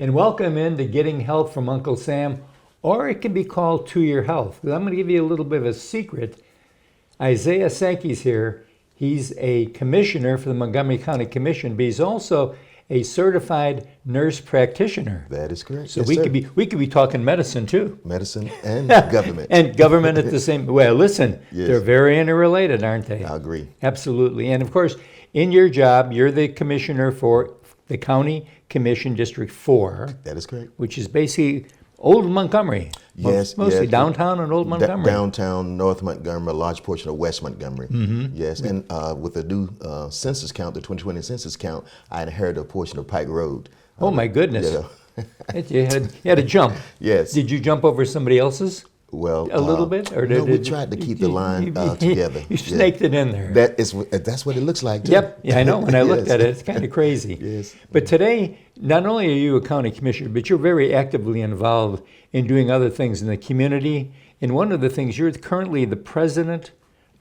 and welcome into Getting Health from Uncle Sam, or it can be called To Your Health. I'm going to give you a little bit of a secret. Isaiah Sankey's here. He's a commissioner for the Montgomery County Commission, but he's also a certified nurse practitioner. That is correct. So yes, we sir. could be talking medicine too. Medicine and government. And government at the same. Well, listen, Yes. They're very interrelated, aren't they? I agree. Absolutely. And of course, in your job, you're the commissioner for the County Commission District 4, That is correct. which is basically Old Montgomery. Yes, Mostly yes. downtown and Old Montgomery. Downtown, North Montgomery, a large portion of West Montgomery. Mm-hmm. Yes, and with the new census count, the 2020 census count, I inherited a portion of Pike Road. Oh my goodness. You know. You had to jump. Yes. Did you jump over somebody else's? Well, A little bit? Or no, we did- tried to keep the line you- together. You snaked it in there. That's what it looks like, too. Yep, yeah, I know. When I looked Yes. at it, it's kind of crazy. Yes. But today, not only are you a county commissioner, but you're very actively involved in doing other things in the community. And one of the things, you're currently the president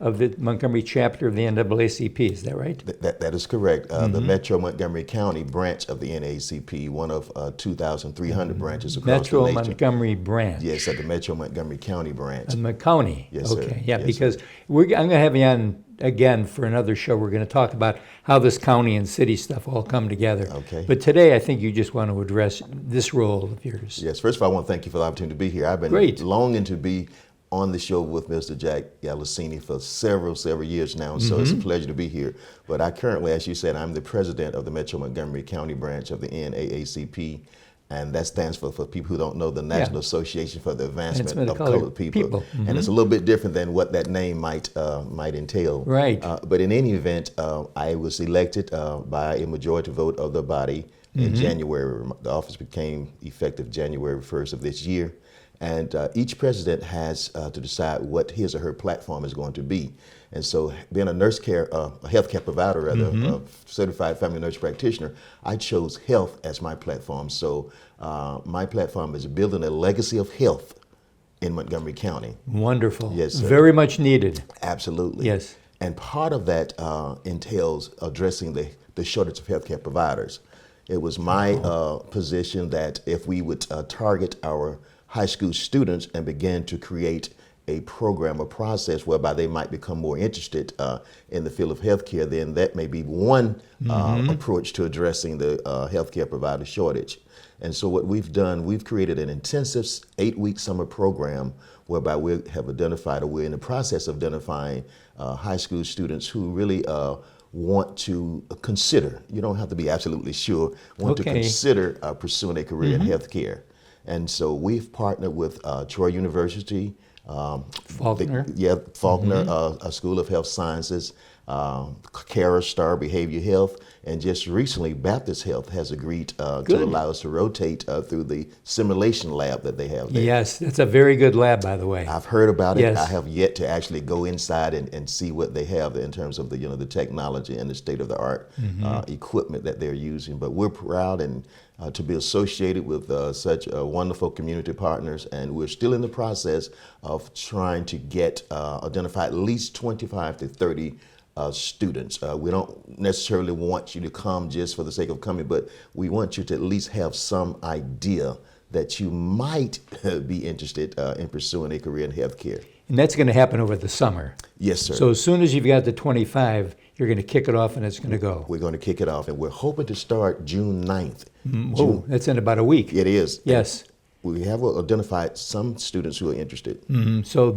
of the Montgomery chapter of the NAACP. Is that right? That is correct. The Mm-hmm. Metro Montgomery County branch of the NAACP, one of 2,300 branches across Metro the nation. Montgomery branch. Yes, at the Metro Montgomery County branch. The county. Yes, sir. Okay, yeah, Yes, because I'm going to have you on again for another show. We're going to talk about how this county and city stuff all come together. Okay. But today, I think you just want to address this role of yours. Yes, first of all, I want to thank you for the opportunity to be here. I've been Great. longing to be on the show with Mr. Jack Gallicini for several years now, so it's a pleasure to be here. But I currently, as you said, I'm the president of the Metro Montgomery County branch of the NAACP, and that stands for people who don't know, the National Association for the Advancement of Colored People. And it's a little bit different than what that name might entail. Right. But in any event, I was elected by a majority vote of the body in January. The office became effective January 1st of this year. And each president has to decide what his or her platform is going to be. And so being a healthcare provider, rather, a certified family nurse practitioner, I chose health as my platform. So my platform is building a legacy of health in Montgomery County. Wonderful. Yes, sir. Very much needed. Absolutely. Yes. And part of that entails addressing the shortage of healthcare providers. It was my position that if we would target our high school students and begin to create a program, a process whereby they might become more interested in the field of healthcare, then that may be one approach to addressing the healthcare provider shortage. And so what we've done, we've created an intensive 8-week summer program whereby we have identified, or we're in the process of identifying high school students who really want to consider, you don't have to be absolutely sure, want to consider pursuing a career in healthcare. And so we've partnered with Troy University, Faulkner. Faulkner School of Health Sciences, Cara Star Behavior Health, and just recently Baptist Health has agreed to allow us to rotate through the simulation lab that they have there. Yes, that's a very good lab, by the way. I've heard about it. Yes. I have yet to actually go inside and see what they have in terms of the technology and the state of the art equipment that they're using. But we're proud and to be associated with such wonderful community partners, and we're still in the process of trying to identify at least 25 to 30 students. We don't necessarily want you to come just for the sake of coming, but we want you to at least have some idea that you might be interested in pursuing a career in healthcare. And that's going to happen over the summer. Yes, sir. So as soon as you've got the 25, you're going to kick it off and it's going to go. We're going to kick it off, and we're hoping to start June 9th. Oh, that's in about a week. It is. Yes. We have identified some students who are interested. So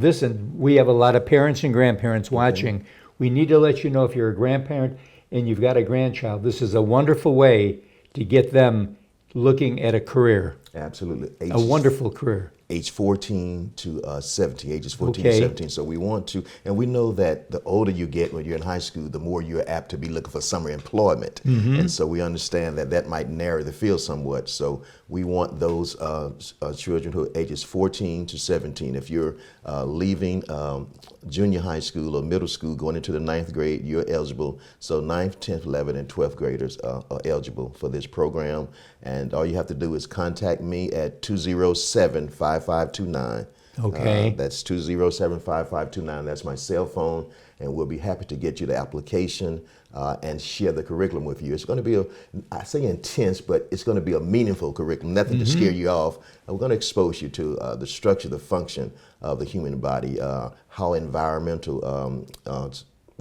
we have a lot of parents and grandparents watching. We need to let you know, if you're a grandparent and you've got a grandchild, this is a wonderful way to get them looking at a career. Absolutely. A wonderful career. Age 14 to 17, ages 14 Okay. to 17. So we want to, and we know that the older you get when you're in high school, the more you're apt to be looking for summer employment. And so we understand that might narrow the field somewhat. So we want those children who are ages 14 to 17. If you're leaving junior high school or middle school, going into the 9th grade, you're eligible. So 9th, 10th, 11th, and 12th graders are eligible for this program. And all you have to do is contact me at 207-5529. Okay. That's 2075529. That's my cell phone, and we'll be happy to get you the application and share the curriculum with you. It's going to be I say intense, but it's going to be a meaningful curriculum, nothing to scare you off. And we're going to expose you to the structure, the function of the human body, how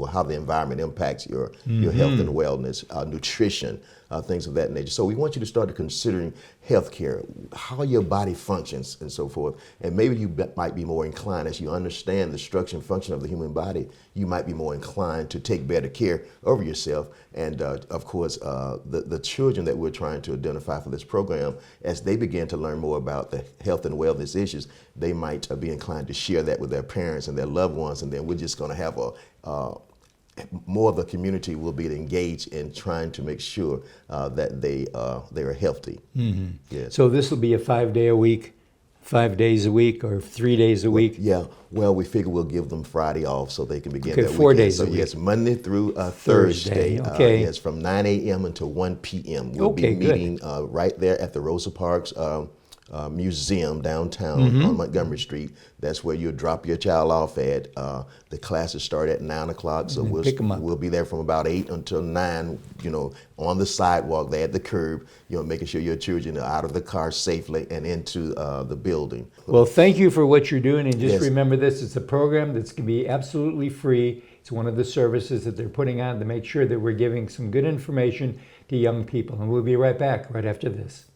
how the environment impacts your health and wellness, nutrition, things of that nature. So we want you to start considering healthcare, how your body functions and so forth. And maybe you might be more inclined, as you understand the structure and function of the human body, you might be more inclined to take better care over yourself. And of course, the children that we're trying to identify for this program, as they begin to learn more about the health and wellness issues, they might be inclined to share that with their parents and their loved ones. And then we're just going to have more of the community will be engaged in trying to make sure that they are healthy. Yes. So this will be a 5 days a week, or 3 days a week? Yeah. Well, we figure we'll give them Friday off so they can begin Okay, that 4 weekend. days a So week. yes, Monday through Thursday. Okay. Yes, from 9 a.m. until 1 p.m. We'll Okay, be good. meeting right there at the Rosa Parks Museum downtown on Montgomery Street. That's where you'll drop your child off at. The classes start at 9 o'clock, so pick 'em up. we'll be there from about 8 until 9, on the sidewalk there at the curb, making sure your children are out of the car safely and into the building. Well, thank you for what you're doing, and just Yes. remember this, it's a program that's going to be absolutely free. It's one of the services that they're putting on to make sure that we're giving some good information to young people. And we'll be right back right after this.